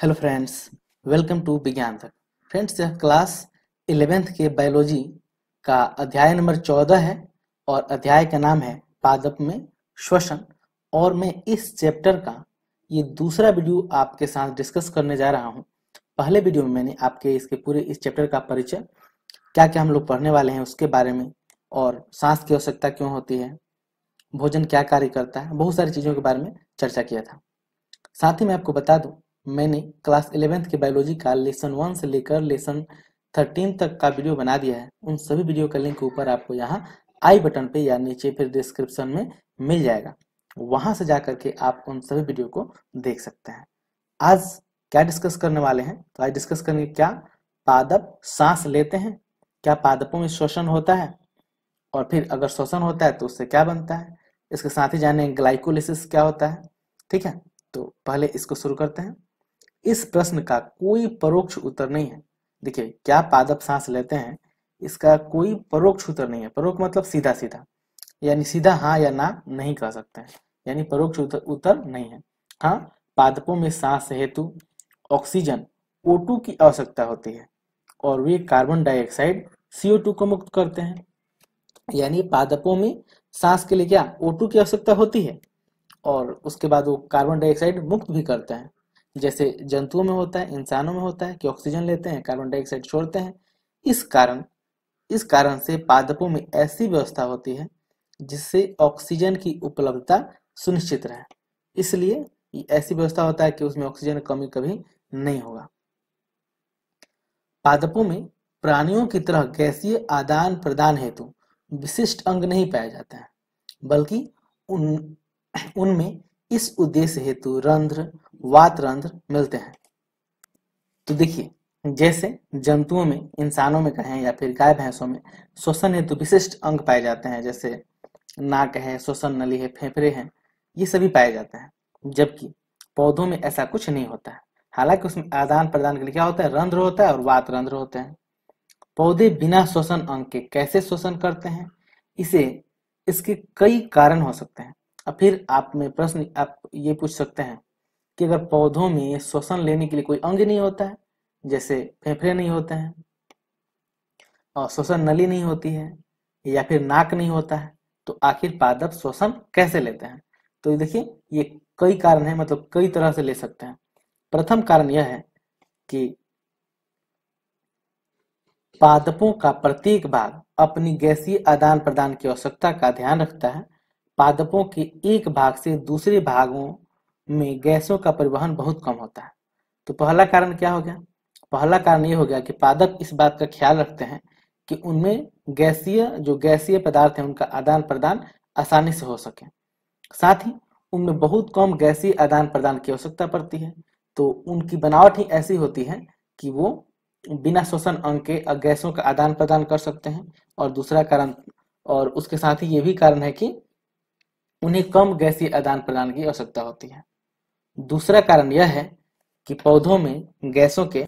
Hello friends, welcome to विज्ञान तक। Friends, यह क्लास 11th के बायोलॉजी का अध्याय नंबर 14 है और अध्याय का नाम है पादप में श्वसन। और मैं इस चैप्टर का ये दूसरा वीडियो आपके साथ डिस्कस करने जा रहा हूँ। पहले वीडियो में मैंने आपके इस चैप्टर का परिचय, क्या क्या हम लोग पढ़ने वाले हैं उसके बारे में, और सांस की आवश्यकता क्यों होती है, भोजन क्या कार्य करता है, बहुत सारी चीज़ों के बारे में चर्चा किया था। साथ ही मैं आपको बता दूं, मैंने क्लास 11th के बायोलॉजी का लेसन 1 से लेकर लेसन 13 तक का वीडियो बना दिया है। उन सभी वीडियो का लिंक ऊपर आपको यहाँ आई बटन पे या नीचे फिर डिस्क्रिप्शन में मिल जाएगा। वहां से जाकर के आप उन सभी वीडियो को देख सकते हैं। आज क्या डिस्कस करने वाले हैं? तो आज डिस्कस करेंगे क्या पादप सांस लेते हैं, क्या पादपों में श्वसन होता है, और फिर अगर श्वसन होता है तो उससे क्या बनता है। इसके साथ ही जाने ग्लाइकोलिसिस क्या होता है। ठीक है, तो पहले इसको शुरू करते हैं। इस प्रश्न का कोई परोक्ष उत्तर नहीं है। देखिए, क्या पादप सांस लेते हैं, इसका कोई परोक्ष उत्तर नहीं है। परोक्ष मतलब सीधा सीधा, यानी सीधा हाँ या ना नहीं कह सकते हैं, यानी परोक्ष उत्तर नहीं है। हाँ, पादपों में सांस हेतु ऑक्सीजन O2 की आवश्यकता होती है और वे कार्बन डाइऑक्साइड CO2 को मुक्त करते हैं। यानी पादपों में सांस के लिए क्या O2 की आवश्यकता होती है और उसके बाद वो कार्बन डाइऑक्साइड मुक्त भी करते हैं। जैसे जंतुओं में होता है, इंसानों में होता है कि ऑक्सीजन लेते हैं, कार्बन डाइऑक्साइड छोड़ते हैं। इस कारण से पादपों में ऐसी व्यवस्था होती है जिससे ऑक्सीजन की उपलब्धता सुनिश्चित रहे। इसलिए ऐसी व्यवस्था होता है कि उसमें ऑक्सीजन की कमी कभी नहीं होगा। पादपों में प्राणियों की तरह गैसीय आदान प्रदान हेतु विशिष्ट अंग नहीं पाए जाते हैं, बल्कि उनमें इस उद्देश्य हेतु रंध्र, वातरंध्र मिलते हैं। तो देखिए, जैसे जंतुओं में, इंसानों में कहें या फिर गाय भैंसों में श्वसन हेतु विशिष्ट अंग पाए जाते हैं, जैसे नाक है, श्वसन नली है, फेफड़े हैं, ये सभी पाए जाते हैं। जबकि पौधों में ऐसा कुछ नहीं होता है। हालांकि उसमें आदान प्रदान के लिए क्या होता है, रंध्र होता है और वातरंध्र होते हैं। पौधे बिना श्वसन अंग के कैसे श्वसन करते हैं, इसके कई कारण हो सकते हैं। अब फिर आप ये पूछ सकते हैं कि अगर पौधों में श्वसन लेने के लिए कोई अंग नहीं होता है, जैसे फेफड़े नहीं होते हैं और श्वसन नली नहीं होती है या फिर नाक नहीं होता है, तो आखिर पादप श्वसन कैसे लेते हैं? तो ये देखिए, ये कई कारण है, मतलब कई तरह से ले सकते हैं। प्रथम कारण यह है कि पादपों का प्रत्येक भाग अपनी गैसीय आदान प्रदान की आवश्यकता का ध्यान रखता है। पादपों के एक भाग से दूसरे भागों में गैसों का परिवहन बहुत कम होता है। तो पहला कारण क्या हो गया? पहला कारण ये हो गया कि पादप इस बात का ख्याल रखते हैं कि उनमें गैसीय पदार्थ है उनका आदान प्रदान आसानी से हो सके। साथ ही उनमें बहुत कम गैसीय आदान प्रदान की आवश्यकता पड़ती है। तो उनकी बनावट ही ऐसी होती है कि वो बिना श्वसन अंग के गैसों का आदान प्रदान कर सकते हैं। और दूसरा कारण, और उसके साथ ही ये भी कारण है कि उन्हें कम गैसीय आदान प्रदान की आवश्यकता होती है। दूसरा कारण यह है कि पौधों में गैसों के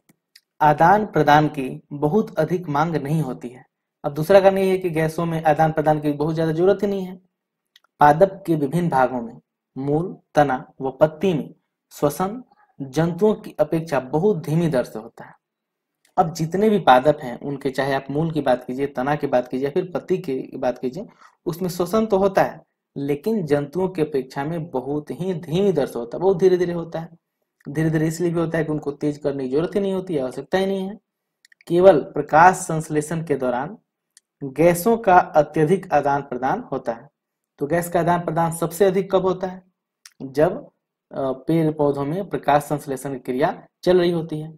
आदान प्रदान की बहुत अधिक मांग नहीं होती है। अब दूसरा कारण यह है कि गैसों में आदान प्रदान की बहुत ज्यादा जरूरत ही नहीं है। पादप के विभिन्न भागों में, मूल, तना व पत्ती में श्वसन जंतुओं की अपेक्षा बहुत धीमी दर से होता है। अब जितने भी पादप हैं उनके, चाहे आप मूल की बात कीजिए, तना की बात कीजिए, फिर पत्ती की बात कीजिए, उसमें श्वसन तो होता है, लेकिन जंतुओं की अपेक्षा में बहुत ही धीमी दर से होता है, बहुत धीरे धीरे होता है। धीरे धीरे इसलिए भी होता है कि उनको तेज करने की जरूरत ही नहीं होती है, आवश्यकता ही नहीं है। केवल प्रकाश संश्लेषण के दौरान गैसों का अत्यधिक आदान प्रदान होता है। तो गैस का आदान प्रदान सबसे अधिक कब होता है? जब पेड़ पौधों में प्रकाश संश्लेषण की क्रिया चल रही होती है।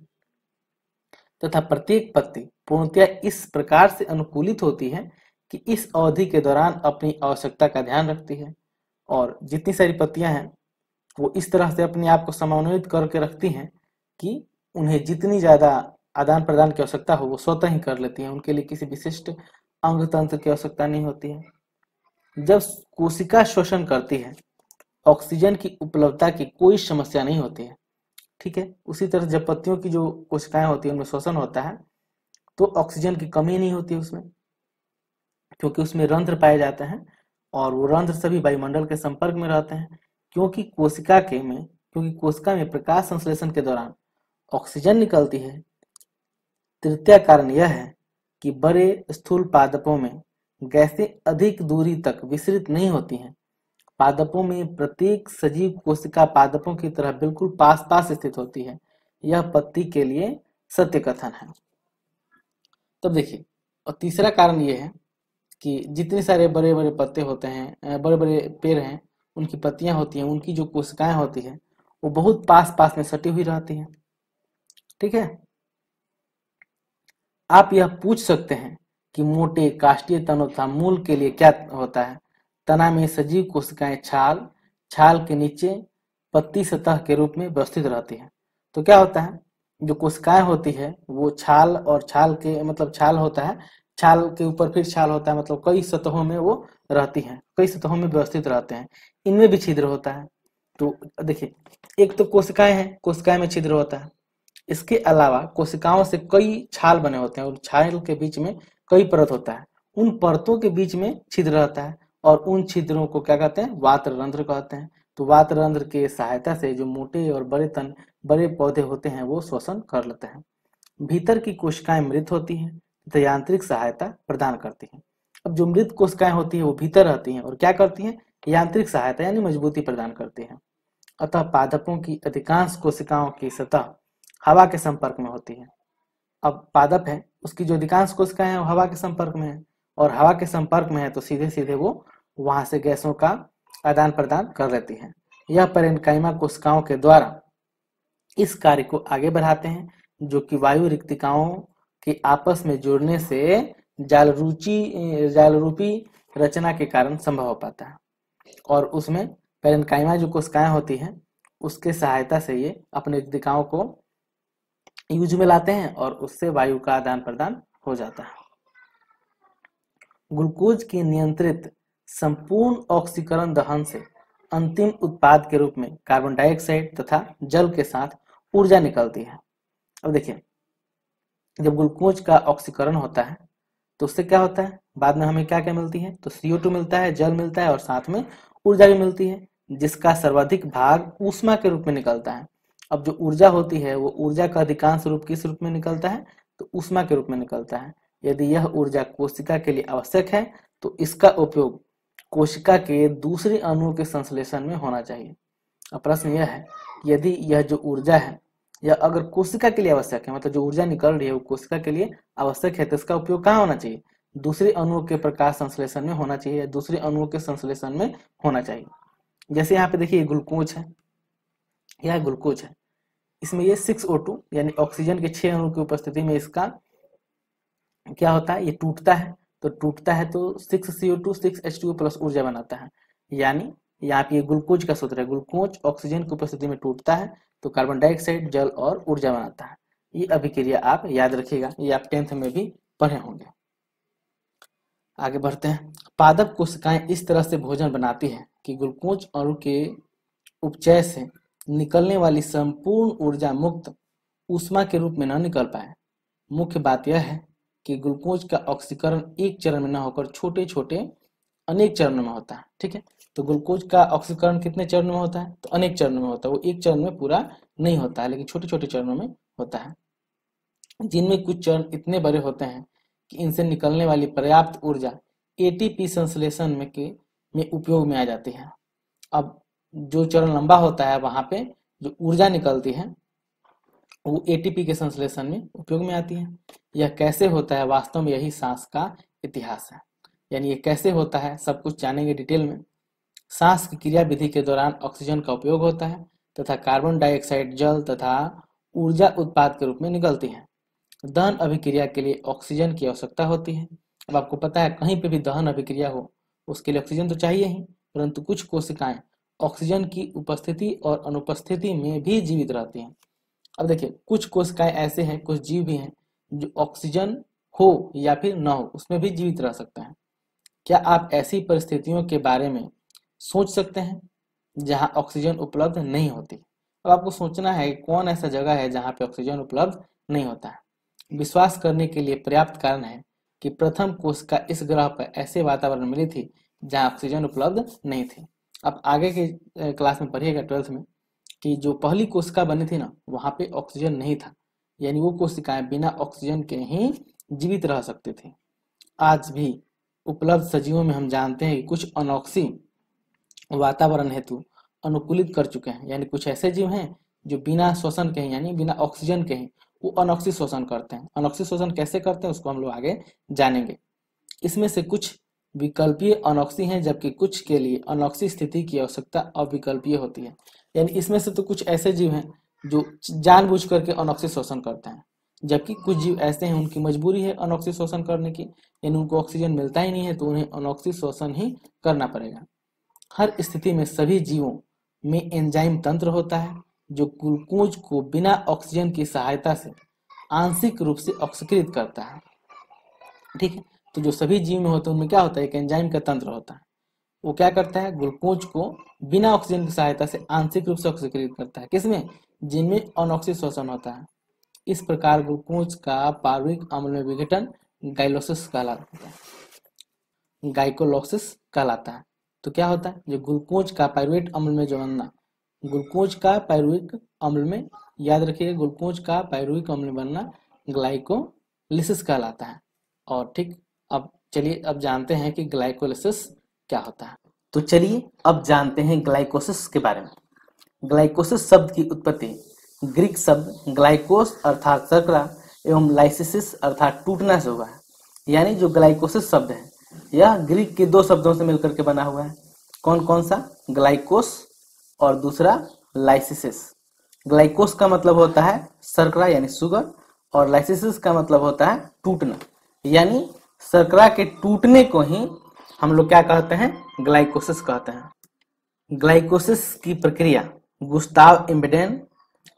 तथा प्रत्येक पत्ती पूर्णतः इस प्रकार से अनुकूलित होती है कि इस अवधि के दौरान अपनी आवश्यकता का ध्यान रखती है। और जितनी सारी पत्तियां हैं वो इस तरह से अपने आप को समन्वित करके रखती हैं कि उन्हें जितनी ज्यादा आदान प्रदान की आवश्यकता हो वो स्वतः ही कर लेती हैं। उनके लिए किसी विशिष्ट अंग तंत्र की आवश्यकता नहीं होती है। जब कोशिका श्वसन करती है, ऑक्सीजन की उपलब्धता की कोई समस्या नहीं होती है। ठीक है, उसी तरह जब पत्तियों की जो कोशिकाएं होती है उनमें श्वसन होता है तो ऑक्सीजन की कमी नहीं होती उसमें, क्योंकि उसमें रंध्र पाए जाते हैं और वो रंध्र सभी वायुमंडल के संपर्क में रहते हैं। क्योंकि कोशिका में प्रकाश संश्लेषण के दौरान ऑक्सीजन निकलती है। तृतीय कारण यह है कि बड़े स्थूल पादपों में गैसें अधिक दूरी तक विसरित नहीं होती हैं। पादपों में प्रत्येक सजीव कोशिका पादपों की तरह बिल्कुल पास पास स्थित होती है। यह पत्ती के लिए सत्य कथन है। तब देखिए, और तीसरा कारण यह है कि जितने सारे बड़े बड़े पत्ते होते हैं, बड़े बड़े पेड़ हैं, उनकी पत्तियां होती हैं, उनकी जो कोशिकाएं होती हैं वो बहुत पास पास में सटी हुई रहती हैं। ठीक है। आप यह पूछ सकते हैं कि मोटे काष्ठीय तनों तथा मूल के लिए क्या होता है। तना में सजीव कोशिकाएं छाल छाल के नीचे पत्ती सतह के रूप में व्यवस्थित रहती हैं। तो क्या होता है, जो कोशिकाएं होती है वो छाल और छाल के मतलब छाल होता है, छाल के ऊपर फिर छाल होता है, मतलब कई सतहों में वो रहती हैं, कई सतहों में व्यवस्थित रहते हैं। इनमें भी छिद्र होता है। तो देखिए, एक तो कोशिकाएं हैं, कोशिकाएं में छिद्र होता है। इसके अलावा कोशिकाओं से कई छाल बने होते हैं और छाल के बीच में कई परत होता है। उन परतों के बीच में छिद्र रहता है और उन छिद्रों को क्या कहते हैं, वात रंध्र कहते हैं। तो वात रंध्र के सहायता से जो मोटे और बड़े पौधे होते हैं वो श्वसन कर लेते हैं। भीतर की कोशिकाएं मृत होती हैं तथा यांत्रिक सहायता प्रदान करती हैं। अब जो मृत कोशिकाएं होती हैं वो भीतर रहती हैं और क्या करती हैं, यांत्रिक सहायता यानी मजबूती प्रदान करती हैं। अतः पादपों की अधिकांश कोशिकाओं की सतह हवा के संपर्क में होती है। अब पादप है, उसकी जो अधिकांश कोशिकाएं हैं वो हवा के संपर्क में है, और हवा के संपर्क में है तो सीधे सीधे वो वहां से गैसों का आदान प्रदान कर लेती है। यह पेरेन्काइमा कोशिकाओं के द्वारा इस कार्य को आगे बढ़ाते हैं, जो कि वायु रिक्तिकाओं के आपस में जुड़ने से जालरूपी रचना के कारण संभव हो पाता है। और उसमें पेरेन्काइमा जो कोशिकाएं होती हैं उसके सहायता से ये अपने रिक्तिकाओं को यूज में लाते हैं और उससे वायु का आदान प्रदान हो जाता है। ग्लूकोज के नियंत्रित संपूर्ण ऑक्सीकरण दहन से अंतिम उत्पाद के रूप में कार्बन डाइऑक्साइड तथा जल के साथ ऊर्जा निकलती है। अब देखिए, जब ग्लूकोज का ऑक्सीकरण होता है तो उससे क्या होता है, बाद में हमें क्या क्या मिलती है, तो CO2 मिलता है, जल मिलता है और साथ में ऊर्जा भी मिलती है, जिसका सर्वाधिक भाग ऊष्मा के रूप में निकलता है। अब जो ऊर्जा होती है वो ऊर्जा का अधिकांश रूप किस रूप में निकलता है, तो ऊष्मा के रूप में निकलता है। यदि यह ऊर्जा कोशिका के लिए आवश्यक है तो इसका उपयोग कोशिका के दूसरे अणुओं के संश्लेषण में होना चाहिए। अब प्रश्न यह है, यदि यह जो ऊर्जा है या अगर कोशिका के लिए आवश्यक है, मतलब जो ऊर्जा निकल रही है वो कोशिका के लिए आवश्यक है, तो इसका उपयोग कहाँ होना चाहिए, दूसरे अणुओं के प्रकाश संश्लेषण में होना चाहिए या दूसरे अणुओं के संश्लेषण में होना चाहिए। जैसे यहाँ पे देखिए ग्लूकोज है, यह ग्लूकोज है, इसमें ये 6O2 यानी ऑक्सीजन के 6 अणु की उपस्थिति में इसका क्या होता है, ये टूटता है। तो टूटता है तो 6CO2 6H2O प्लस ऊर्जा बनाता है। यानी यहाँ पे ये ग्लूकोज का सूत्र है, ग्लूकोज ऑक्सीजन की उपस्थिति में टूटता है तो कार्बन डाइऑक्साइड जल और ऊर्जा बनाता है। ये अभिक्रिया आप याद रखिएगा, ये आप 10th में भी पढ़े होंगे। आगे बढ़ते हैं। पादप कोशिकाएं इस तरह से भोजन बनाती है कि ग्लूकोज अणु के उपचय से निकलने वाली संपूर्ण ऊर्जा मुक्त ऊष्मा के रूप में न निकल पाए। मुख्य बात यह है कि ग्लूकोज का ऑक्सीकरण एक चरण में न होकर छोटे छोटे अनेक चरणों में होता है। ठीक है, तो ग्लूकोज का ऑक्सीकरण कितने चरणों में होता है, तो अनेक चरणों में होता है। वो एक चरण में पूरा नहीं होता है, लेकिन छोटे छोटे चरणों में होता है, जिनमें कुछ चरण इतने बड़े होते हैं कि इनसे निकलने वाली पर्याप्त ऊर्जा ATP संश्लेषण में उपयोग में आ जाती है। अब जो चरण लंबा होता है वहां पे जो ऊर्जा निकलती है वो ATP के संश्लेषण में उपयोग में आती है। यह कैसे होता है, वास्तव में यही सांस का इतिहास है। यानी ये कैसे होता है सब कुछ जानेंगे डिटेल में। सांस की क्रिया विधि के दौरान ऑक्सीजन का उपयोग होता है तथा कार्बन डाइऑक्साइड जल तथा ऊर्जा उत्पाद के रूप में निकलती है। दहन अभिक्रिया के लिए ऑक्सीजन की आवश्यकता होती है। अब आपको पता है कहीं पे भी दहन अभिक्रिया हो उसके लिए ऑक्सीजन तो चाहिए ही, परंतु कुछ कोशिकाएं ऑक्सीजन की उपस्थिति और अनुपस्थिति में भी जीवित रहती हैं। अब देखिए, कुछ कोशिकाएं ऐसे हैं, कुछ जीव भी हैं जो ऑक्सीजन हो या फिर न हो उसमें भी जीवित रह सकते हैं। क्या आप ऐसी परिस्थितियों के बारे में सोच सकते हैं जहां ऑक्सीजन उपलब्ध नहीं होती? अब आपको सोचना है कौन ऐसा जगह है जहां पे ऑक्सीजन उपलब्ध नहीं होता है। विश्वास करने के लिए पर्याप्त कारण है कि प्रथम कोशिका इस ग्रह पर ऐसे वातावरण मिली थी जहां ऑक्सीजन उपलब्ध नहीं थी। अब आगे के क्लास में पढ़िएगा 12th में, कि जो पहली कोशिका बनी थी ना, वहां पे ऑक्सीजन नहीं था, यानी वो कोशिकाएं बिना ऑक्सीजन के ही जीवित रह सकती थी। आज भी उपलब्ध सजीवों में हम जानते हैं कि कुछ अनॉक्सी वातावरण हेतु अनुकूलित कर चुके हैं, यानी कुछ ऐसे जीव हैं जो बिना श्वसन के ही, यानी बिना ऑक्सीजन के ही वो अनॉक्सी श्वसन करते हैं। अनॉक्सी श्वसन कैसे करते हैं उसको हम लोग आगे जानेंगे। इसमें से कुछ विकल्पीय अनॉक्सी हैं, जबकि कुछ के लिए अनॉक्सी स्थिति की आवश्यकता अविकल्पीय होती है। यानी इसमें से तो कुछ ऐसे जीव हैं जो जानबूझ करके अनॉक्सी श्वसन करते हैं, जबकि कुछ जीव ऐसे हैं उनकी मजबूरी है अनॉक्सी श्वसन करने की, यानी उनको ऑक्सीजन मिलता ही नहीं है तो उन्हें अनॉक्सी श्वसन ही करना पड़ेगा। हर स्थिति में सभी जीवों में एंजाइम तंत्र होता है जो ग्लूकोज को बिना ऑक्सीजन की सहायता से आंशिक रूप से ऑक्सीकृत करता है। ठीक है, तो जो सभी जीव में होते हैं उनमें क्या होता है, एक एंजाइम का तंत्र होता है। वो क्या करता है, ग्लूकोज को बिना ऑक्सीजन की सहायता से आंशिक रूप से ऑक्सीकृत करता है। किसमें, जिनमें अनॉक्सी श्वसन होता है। इस प्रकार ग्लूकोज का पार्विक अम्ल में विघटन गाइलोसिस कहलाता है, गाइकोलोसिस कहलाता है। तो क्या होता है, जो ग्लूकोज का पाइरुवेट अम्ल में जो बनना, ग्लूकोज का पाइरुविक अम्ल में, याद रखिएगा, ग्लूकोज का पाइरुविक अम्ल में बनना ग्लाइकोलिसिस कहलाता है। और ठीक, अब चलिए अब जानते हैं कि ग्लाइकोलिसिस क्या होता है। तो चलिए अब जानते हैं ग्लाइकोसिस के बारे में। ग्लाइकोसिस शब्द की उत्पत्ति ग्रीक शब्द ग्लाइकोस अर्थात शर्करा एवं लाइसिस अर्थात टूटना से हुआ है। यानी जो ग्लाइकोसिस शब्द है यह ग्रीक के दो शब्दों से मिलकर के बना हुआ है। कौन कौन सा, ग्लाइकोस और दूसरा लाइसिस। ग्लाइकोस का मतलब होता है शर्करा यानी शुगर, और लाइसिस का मतलब होता है टूटना, यानी शर्करा के टूटने को ही हम लोग क्या कहते हैं, ग्लाइकोसिस कहते हैं। ग्लाइकोसिस की प्रक्रिया गुस्ताव इम्बेडेन,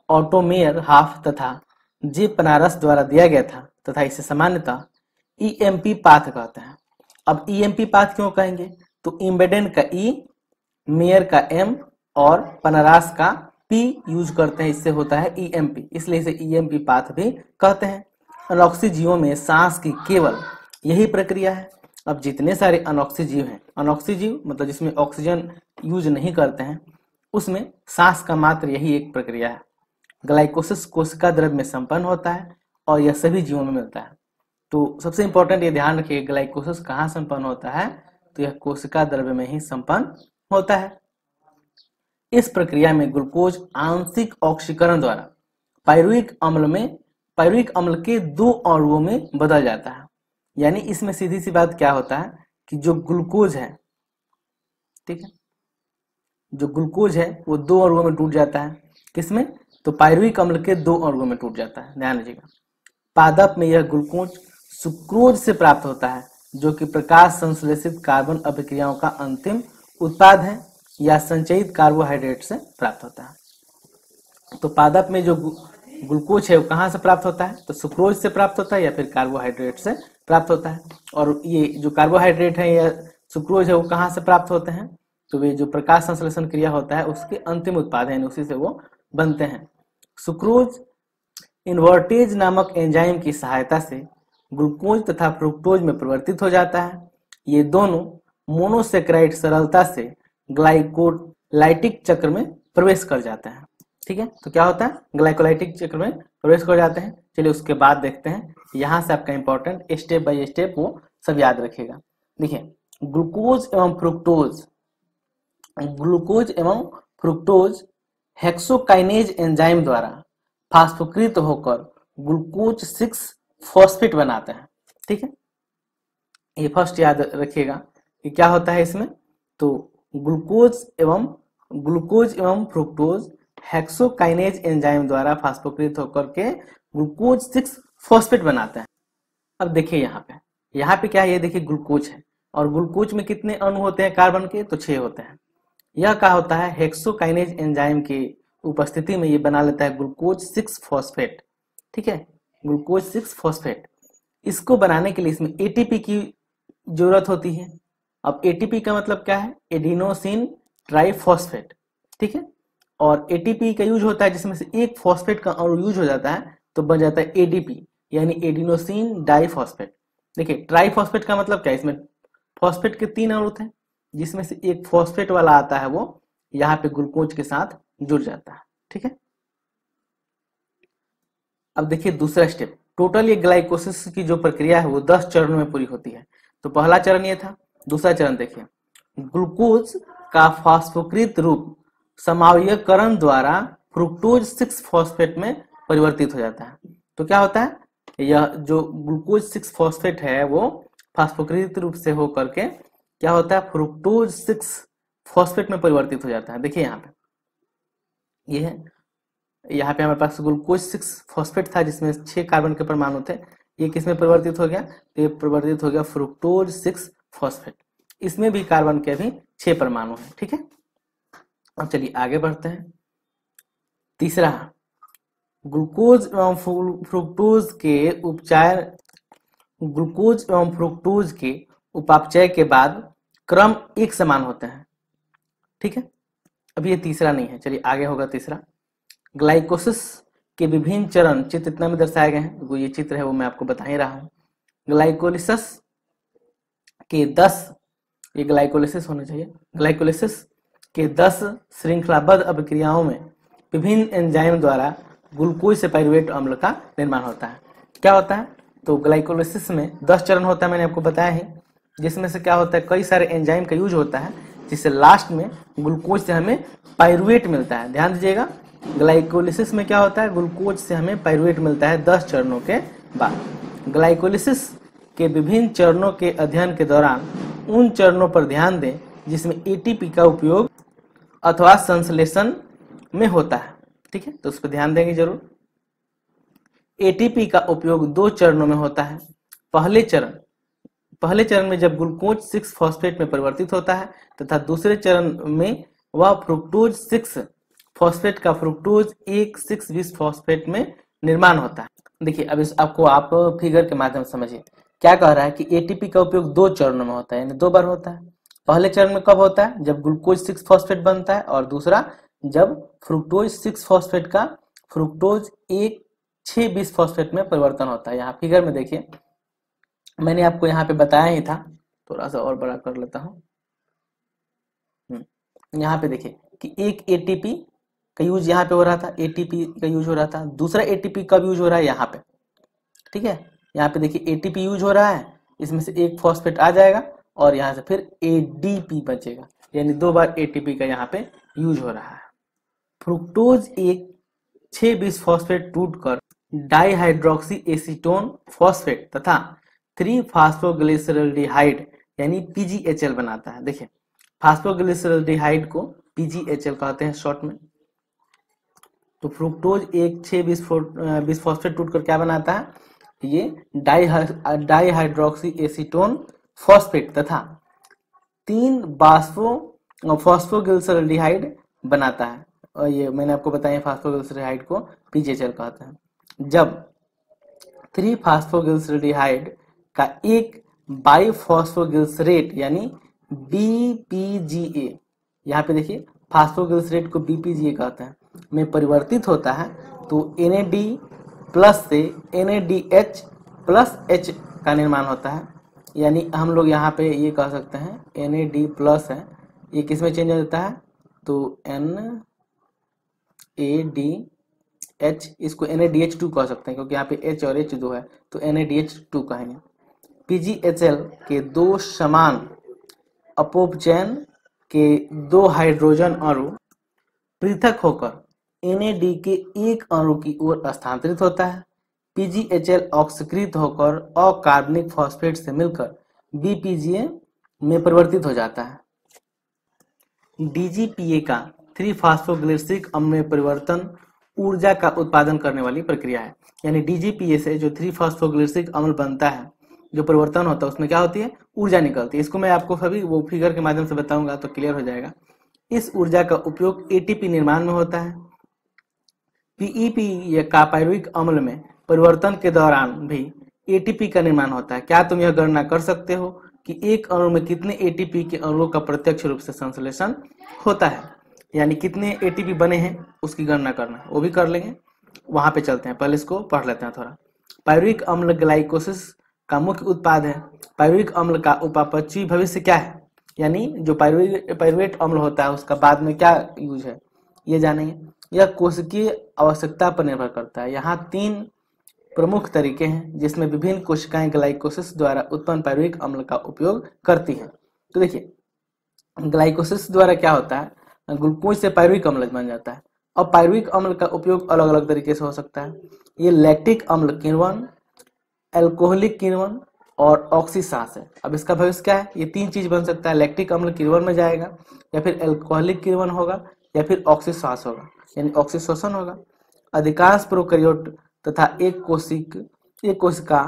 ऑटो मेयर हाफ तथा जे पनारस द्वारा दिया गया था तथा इसे सामान्यतः ईएमपी पाथ कहते हैं। अब ईएमपी पाथ क्यों कहेंगे, तो इम्बेडेन का ई, मेयर का एम और पनारस का पी यूज करते हैं, इससे होता है ईएमपी, इसलिए इसे ईएमपी पाथ भी कहते हैं। अनॉक्सी जीवों में सांस की केवल यही प्रक्रिया है। अब जितने सारे अनॉक्सी जीव हैं, अनॉक्सी जीव मतलब जिसमें ऑक्सीजन यूज नहीं करते हैं, उसमें सांस का मात्र यही एक प्रक्रिया है। ग्लाइकोसिस कोशिका द्रव्य में संपन्न होता है और यह सभी जीवों में मिलता है। तो सबसे इंपॉर्टेंट ये ध्यान रखिए, ग्लाइकोसिस कहाँ संपन्न होता है, तो यह कोशिका द्रव्य में ही संपन्न होता है। इस प्रक्रिया में ग्लूकोज आंशिक ऑक्सीकरण द्वारा पायरुविक अम्ल के दो अणुओं में बदल जाता है। यानी इसमें सीधी सी बात क्या होता है कि जो ग्लूकोज है, ठीक है, जो ग्लूकोज है वो दो अणुओं में टूट जाता है। किसमें, तो पायरुविक अम्ल के दो अणुओं में टूट जाता है। ध्यान रखिएगा, पादप में यह ग्लूकोज सुक्रोज से प्राप्त होता है, जो कि प्रकाश संश्लेषित कार्बन अभिक्रियाओं का अंतिम उत्पाद है, या संचयित कार्बोहाइड्रेट से प्राप्त होता है। तो पादप में जो ग्लूकोज है वो कहाँ से प्राप्त होता है, तो सुक्रोज से प्राप्त होता है या फिर कार्बोहाइड्रेट से प्राप्त होता है। और ये जो कार्बोहाइड्रेट है या सुक्रोज है वो कहाँ से प्राप्त होते हैं, तो वे जो प्रकाश संश्लेषण क्रिया होता है उसके अंतिम उत्पाद है, उसी से वो बनते हैं। सुक्रोज इन्वर्टेज नामक एंजाइम की सहायता से ग्लूकोज तथा फ्रुक्टोज में परिवर्तित हो जाता है। ये दोनों मोनोसेक्राइड सरलता से ग्लाइकोलाइटिक चक्र में प्रवेश कर जाते हैं। ठीक है, तो क्या होता है, ग्लाइकोलाइटिक चक्र में प्रवेश कर जाते हैं। चलिए उसके बाद देखते हैं, यहाँ से आपका इंपॉर्टेंट स्टेप बाय स्टेप वो सब याद रखिएगा। देखिए, ग्लूकोज एवं फ्रुक्टोज हेक्सोकाइनेज एंजाइम द्वारा फास्फोकृत होकर ग्लूकोज 6 फॉस्फेट बनाते हैं। ठीक है, ये फर्स्ट याद रखिएगा कि क्या होता है इसमें, तो ग्लूकोज एवं फ्रुक्टोज हेक्सोकाइनेज एंजाइम द्वारा फास्फोकृत होकर के ग्लूकोज 6 फॉस्फेट बनाते हैं। अब देखिए यहाँ पे क्या है, ये देखिए ग्लूकोज है, और ग्लूकोज में कितने अणु होते हैं कार्बन के, तो 6 होते हैं। यह क्या होता है, हेक्सोकाइनेज एंजाइम की उपस्थिति में ये बना लेता है ग्लूकोज 6 फॉस्फेट। ठीक है, ग्लूकोज 6 फॉस्फेट, इसको बनाने के लिए इसमें एटीपी की जरूरत होती है। अब एटीपी का मतलब क्या है, एडिनोसिन ट्राइफॉस्फेट। ठीक है, और एटीपी का यूज होता है जिसमें से एक फॉस्फेट का अणु यूज हो जाता है तो बन जाता है एडीपी, यानी एडिनोसिन डाइफॉस्फेट। देखिए, ट्राइफॉस्फेट का मतलब क्या है, इसमें फॉस्फेट के 3 अणु थे जिसमें से एक फॉस्फेट वाला आता है, वो यहाँ पे ग्लूकोज के साथ जुड़ जाता है। ठीक है। अब देखिए दूसरा स्टेप, टोटल ये ग्लाइकोसिस की जो प्रक्रिया है वो 10 चरणों में पूरी होती है। तो पहला चरण ये था। दूसरा चरण देखिए, ग्लूकोज का फास्फोकृत रूप समावयवकरण द्वारा फ्रुक्टोज 6 फॉस्फेट में परिवर्तित हो जाता है। तो क्या होता है, यह जो ग्लूकोज 6 फॉस्फेट है वो फास्फोकृत रूप से होकर के क्या होता है, फ्रुक्टोज 6 फॉस्फेट में परिवर्तित हो जाता है। देखिए यहाँ पे ये है, यहाँ पे हमारे पास ग्लूकोज 6 फॉस्फेट था जिसमें 6 कार्बन के परमाणु थे। ये किस में परिवर्तित हो गया, तो ये परिवर्तित हो गया फ्रुक्टोज 6 फॉस्फेट। इसमें भी कार्बन के भी 6 परमाणु हैं। ठीक है, अब चलिए आगे बढ़ते हैं। तीसरा, ग्लूकोज एवं फ्रुक्टोज के उपचार, ग्लूकोज एवं फ्रुक्टोज के उपापचय के बाद क्रम एक समान होते हैं। ठीक है, अभी ये तीसरा नहीं है, चलिए आगे होगा तीसरा। ग्लाइकोसिस के विभिन्न चरण चित्र इतना में दर्शाए गए हैं, ये चित्र है वो मैं आपको बता ही रहा हूं। ग्लाइकोलिसिस के 10, ये ग्लाइकोलिसिस होना चाहिए, ग्लाइकोलिसिस के 10 श्रृंखलाबद्ध अभिक्रियाओं में विभिन्न एंजाइम द्वारा ग्लूकोज से पाइरुवेट अम्ल का निर्माण होता है। क्या होता है, तो ग्लाइकोलिसिस में 10 चरण होता है, मैंने आपको बताया है, जिसमें से क्या होता है, कई सारे एंजाइम का यूज होता है जिससे लास्ट में ग्लूकोज से हमें पाइरुवेट मिलता है। ध्यान दीजिएगा, ग्लाइकोलिसिस में क्या होता है, ग्लूकोज से हमें पाइरुवेट मिलता है 10 चरणों के बाद। ग्लाइकोलिसिस के विभिन्न चरणों के अध्ययन के दौरान उन चरणों पर ध्यान दें जिसमें एटीपी का उपयोग अथवा संश्लेषण में होता है। ठीक है, तो उस पर ध्यान देंगे जरूर। एटीपी का उपयोग 2 चरणों में होता है। पहले चरण में जब ग्लूकोज 6 फॉस्फेट में परिवर्तित होता है तथा दूसरे चरण में वह फ्रुक्टोज 6 फॉस्फेट का फ्रुक्टोज 1,6,20 फॉस्फेट में निर्माण होता है। देखिए अब इस आपको आप फिगर के माध्यम से समझिए, क्या कह रहा है कि एटीपी का उपयोग 2 चरणों में होता है, यानी 2 बार होता है। पहले चरण में कब होता है, जब ग्लूकोज 6 फॉस्फेट बनता है, और दूसरा जब फ्रुक्टोज 6 फॉस्फेट का फ्रुक्टोज 1,6,20 फॉस्फेट में परिवर्तन होता है। यहाँ फिगर में देखिए, मैंने आपको यहाँ पे बताया ही था, थोड़ा सा और बड़ा कर लेता हूँ। यहाँ पे देखिए कि एक एटीपी का यूज यहाँ पे हो रहा था, एटीपी का यूज हो रहा था। दूसरा एटीपी कब यूज हो रहा है, यहाँ पे। ठीक है, यहाँ पे देखिए एटीपी यूज हो रहा है, इसमें से एक फॉस्फेट आ जाएगा और यहाँ से फिर एडीपी बचेगा, यानी 2 बार एटीपी का यहाँ पे यूज हो रहा है। फ्रुक्टोज 1,6,20 फॉस्फेट टूटकर डाइहाइड्रोक्सी एसीटोन फॉस्फेट तथा 3-फॉस्फोग्लिसरॉल्डिहाइड यानी पीजीएचएल बनाता है। देखिए फॉस्फोग्लिसरॉल्डिहाइड को पीजीएचएल कहते हैं शॉर्ट में। तो फ्रुक्टोज 1,6,20 फॉस्फेट टूटकर क्या बनाता है, ये डाइहाइड्रोक्सी एसीटोन फॉस्फेट तथा 3-फॉस्फोग्लिसरॉल्डिहाइड बनाता है। और ये मैंने आपको बताया फॉस्फोग्लिसरॉल्डिहाइड को पीजीएचएल कहते हैं। जब 3-फॉस्फोग्लिसरॉल्डिहाइड का एक बाइफॉस्फोग्लिसरेट यानी बीपीजीए, यहाँ पे देखिए फॉस्फोग्लिसरेट को बीपीजीए कहते हैं, में परिवर्तित होता है, तो NAD प्लस से NADH प्लस H का निर्माण होता है। यानी हम लोग यहाँ पे ये कह सकते हैं NAD प्लस है, ये किस में चेंज हो जाता है, तो NADH, इसको NADH2 कह सकते हैं क्योंकि यहाँ पे H और H 2 है, तो NADH2 कहेंगे। PGHL के 2 समान अपोपचयन के 2 हाइड्रोजन अणु पृथक होकर NAD के एक अणु की ओर स्थानांतरित होता है। PGHL ऑक्सीकृत होकर अकार्बनिक फॉस्फेट से मिलकर BPGA में परिवर्तित हो जाता है। DGPA का 3-फॉस्फोग्लिसरिक अम्ल में परिवर्तन ऊर्जा का उत्पादन करने वाली प्रक्रिया है। यानी DGPA से जो 3-फॉस्फोग्लिसरिक अम्ल बनता है, जो परिवर्तन होता है उसमें क्या होती है, ऊर्जा निकलती है। इसको मैं आपको सभी वो फिगर के माध्यम से बताऊंगा तो क्लियर हो जाएगा। इस ऊर्जा का उपयोग एटीपी निर्माण में होता है। पीईपी या पाइरुविक अम्ल में परिवर्तन के दौरान भी एटीपी का निर्माण होता है। क्या तुम यह गणना कर सकते हो कि एक अणु में कितने एटीपी के अणुओं का प्रत्यक्ष रूप से संश्लेषण होता है, यानी कितने एटीपी बने हैं उसकी गणना करना, वो भी कर लेंगे। वहां पे चलते हैं, पहले इसको पढ़ लेते हैं थोड़ा। पाइरुविक अम्ल ग्लाइकोसिस का मुख्य उत्पाद है। पाइरुविक अम्ल का उपापचयी भविष्य क्या है, यानी जो पाइरुवेट अम्ल होता है उसका बाद में क्या यूज है, ये जानेंगे। यह कोशिकीय आवश्यकता पर निर्भर करता है। यहाँ 3 प्रमुख तरीके हैं जिसमें विभिन्न कोशिकाएं ग्लाइकोसिस द्वारा उत्पन्न पायरुविक अम्ल का उपयोग करती हैं। तो देखिए, ग्लाइकोसिस द्वारा क्या होता है, ग्लूकोज से पायरुविक अम्ल बन जाता है। और पायरुविक अम्ल का उपयोग अलग अलग तरीके से हो सकता है। ये लैक्टिक अम्ल किण्वन, एल्कोहलिक किण्वन और ऑक्सीसास है। अब इसका भविष्य क्या है, ये 3 चीज बन सकता है। लैक्टिक अम्ल किण्वन में जाएगा, या फिर एल्कोहलिक किण्वन होगा, या फिर ऑक्सीसास होगा, यानी ऑक्सीशोषण होगा। अधिकांश प्रोकैरियोट तथा एक कोशिका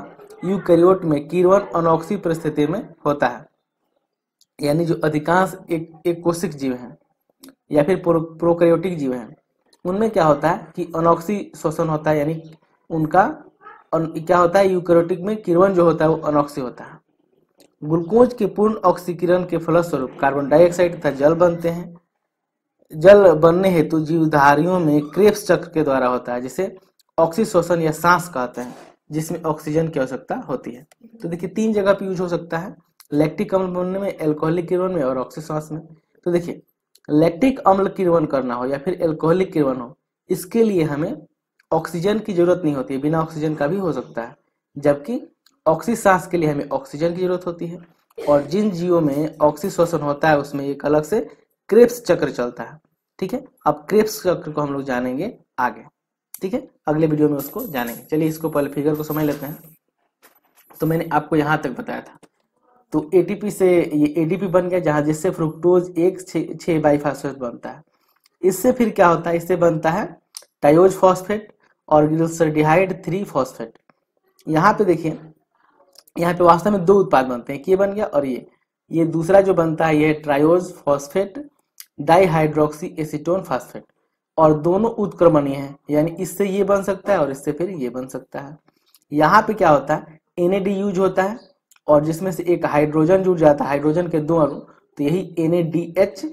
यूकैरियोट में किण्वन अनॉक्सी परिस्थिति में होता है। यानी जो अधिकांश एक कोशिक जीव हैं या फिर प्रोकैरियोटिक जीव हैं, उनमें क्या होता है कि अनॉक्सी शोषण होता है, यानी उनका क्या होता है, यूकैरियोटिक में किण्वन जो होता है वो अनॉक्सी होता है। ग्लूकोज के पूर्ण ऑक्सीकरण के फलस्वरूप कार्बन डाइऑक्साइड तथा जल बनते हैं। जल बनने हेतु जीवधारियों में क्रेब्स चक्र के द्वारा होता है, जिसे ऑक्सीशोषण या सांस कहते हैं, जिसमें ऑक्सीजन की आवश्यकता होती है। तो देखिए 3 जगह पे यूज हो सकता है, लैक्टिक अम्ल बनने में, एल्कोहलिक किण्वन में और ऑक्सीश्वास में। तो देखिए, लैक्टिक अम्ल किण्वन करना हो या फिर एल्कोहलिक किण्वन हो, इसके लिए हमें ऑक्सीजन की जरूरत नहीं होती है, बिना ऑक्सीजन का भी हो सकता है। जबकि ऑक्सीश्वास के लिए हमें ऑक्सीजन की जरूरत होती है। और जिन जीवों में ऑक्सीशोषण होता है उसमें एक अलग से क्रेब्स चक्र चलता है। ठीक है, अब क्रेब्स चक्र को हम लोग जानेंगे आगे। ठीक है, अगले वीडियो में उसको जानेंगे। चलिए इसको पहले फिगर को समझ लेते हैं। तो मैंने आपको यहां तक बताया था, तो एटीपी से ये एडीपी बन गया, जहां जिससे फ्रुक्टोज 1,6 बाइफॉस्फेट बनता है। इससे फिर क्या होता है, इससे बनता है टाइओज फॉस्फेट और ग्लिसरडिहाइड 3 फॉस्फेट। यहाँ पे देखिए, यहाँ पे वास्तव में 2 उत्पाद बनते हैं, ये बन गया और ये दूसरा जो बनता है ये triose phosphate dihydroxy acetone phosphate, और दोनों उत्क्रमणीय हैं, यानी इससे ये बन सकता है और इससे फिर ये बन सकता है। यहाँ पे क्या होता है, NAD यूज होता है और जिसमें से एक हाइड्रोजन जुड़ जाता है, हाइड्रोजन के 2 अणु, तो यही NADH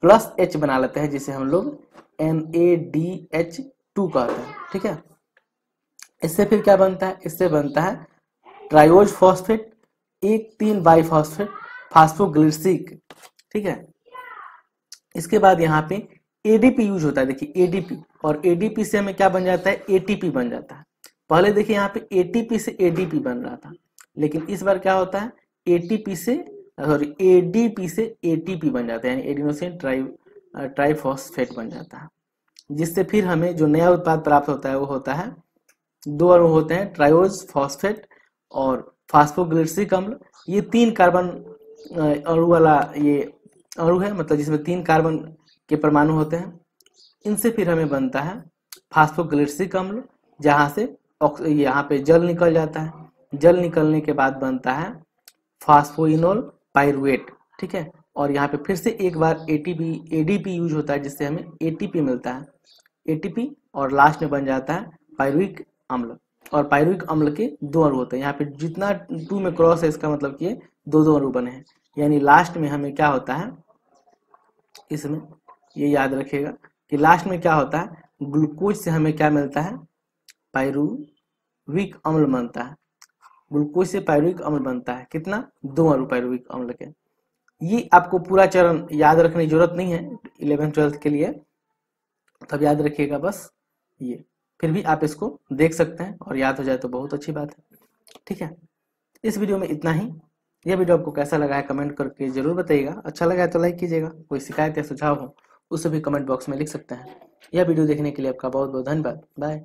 प्लस H बना लेते हैं, जिसे हम लोग NADH2 कहते हैं। ठीक है, इससे फिर क्या बनता है, इससे बनता है ट्राइओज फॉस्फेट 1,3 बाइफॉस्फेट फास्फोग्लिसरिक। ठीक है, इसके बाद यहाँ पे ADP यूज होता है। देखिए ADP, और ADP से हमें क्या बन जाता है, ATP बन जाता है। पहले देखिए यहाँ पे ATP से ADP बन रहा था, लेकिन इस बार क्या होता है, ADP से ATP बन जाता है, यानी एडिनोसिन ट्राइफॉस्फेट बन जाता है। जिससे फिर हमें जो नया उत्पाद प्राप्त होता है वो होता है, 2 अणु होते हैं, ट्राइओज फॉस्फेट और फास्फोग्लिसरिक अम्ल। ये 3 कार्बन अणु वाला ये अणु है, मतलब जिसमें 3 कार्बन के परमाणु होते हैं। इनसे फिर हमें बनता है फास्फोग्लिसरिक अम्ल, जहां से यहाँ पे जल निकल जाता है। जल निकलने के बाद बनता है फास्फोइनोल पाइरुवेट। ठीक है, और यहाँ पे फिर से एक बार ADP यूज होता है, जिससे हमें ATP मिलता है, ATP, और लास्ट में बन जाता है पाइरुविक अम्ल। और पाइरुविक अम्ल के 2 अणु होते हैं। यहाँ पे जितना 2 में क्रॉस है, इसका मतलब कि 2 अणु बने हैं। यानी लास्ट में हमें क्या होता है, इसमें ये याद रखिएगा कि लास्ट में क्या होता है, ग्लूकोज से हमें क्या मिलता है, पाइरुविक अम्ल बनता है। ग्लूकोज से पाइरुविक अम्ल बनता है, कितना, 2 अणु पाइरुविक अम्ल के। ये आपको पूरा चरण याद रखने की जरूरत नहीं है 11th-12th के लिए, तब याद रखिएगा बस ये। फिर भी आप इसको देख सकते हैं और याद हो जाए तो बहुत अच्छी बात है। ठीक है, इस वीडियो में इतना ही। यह वीडियो आपको कैसा लगा है कमेंट करके जरूर बताइएगा। अच्छा लगा है तो लाइक कीजिएगा। कोई शिकायत या सुझाव हो उसे भी कमेंट बॉक्स में लिख सकते हैं। यह वीडियो देखने के लिए आपका बहुत बहुत धन्यवाद। बाय।